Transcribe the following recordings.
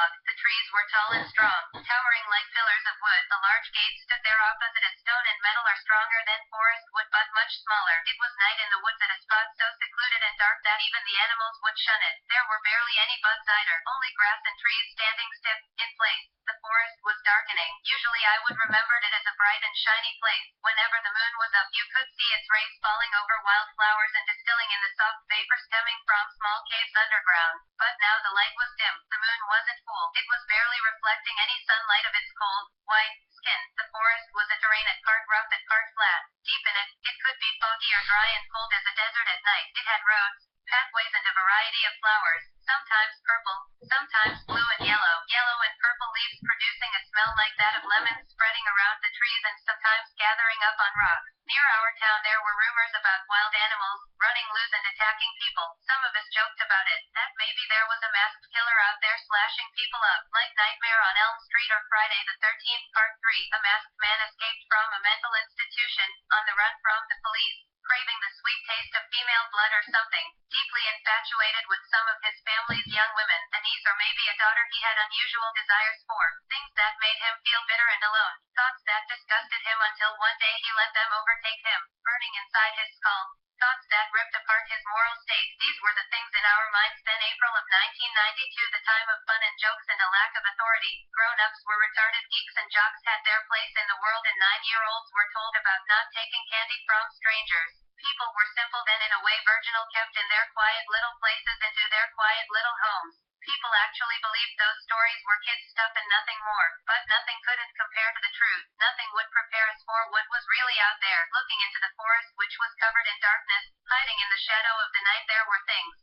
dialogue. The trees were tall and strong, towering like pillars of wood. A large gate stood there opposite it. Stone and metal are stronger than forest wood, but much smaller. It was night in the woods at a spot so secluded and dark that even the animals would shun it. There were barely any bugs either, only grass and trees standing stiff, in place. The forest was darkening. Usually I would remembered it as a bright and shiny place. Whenever the moon was up, you could see its rays falling over wildflowers and distilling in the soft vapor stemming from small caves underground. But now the light was dim. The moon wasn't full. It was barely reflecting any sunlight of its cold, white skin. The forest was a terrain at part rough and part flat. Deep in it, it could be foggy or dry and cold as a desert at night. It had roads, pathways and a variety of flowers, sometimes purple, sometimes blue and yellow and purple leaves producing a smell like that of lemons spreading around the trees and sometimes gathering up on rocks. Near our town there were rumors about wild animals, running loose and attacking people. Some of us joked about it, that maybe there was a masked killer out there slashing people up, like Nightmare on Elm Street or Friday the 13th Part 3. A masked man escaped from a mental institution, on the run from the police, craving the sweet taste of female blood or something, deeply infatuated with some of his family's young women, a niece or maybe a daughter he had unusual desires for, things that made him feel bitter and alone, thoughts that disgusted him until one day he let them overtake him, burning inside his skull, thoughts that ripped apart his moral state. These were the things in our minds then. April of 1992, the time of fun and jokes and a lack of authority. Grown-ups were retarded geeks and jocks had their place in the world and 9-year-olds were told about not taking candy from strangers. People were simple then, in a way virginal, kept in their quiet little places into their quiet little homes. People actually believed those stories were kids' stuff and nothing more, but nothing couldn't compare to the truth. Nothing would prepare us for what was really out there. Looking into the forest, which was covered in darkness, hiding in the shadow of the night, there were things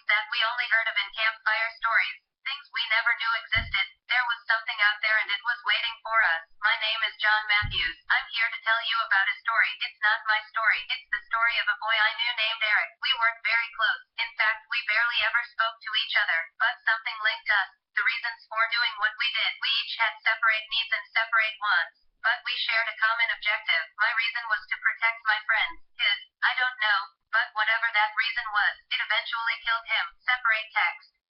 that we only heard of in campfire stories, things we never knew existed. There was something out there and it was waiting for us. My name is John Matthews. I'm here to tell you about a story. It's not my story. It's the story of a boy I knew named Eric. We weren't very close. In fact, we barely ever spoke to each other. But something linked us. The reasons for doing what we did. We each had separate needs and separate wants. But we shared a common objective. My reason was to protect my friends. His, I don't know. But whatever that reason was, it eventually killed him. Separate text.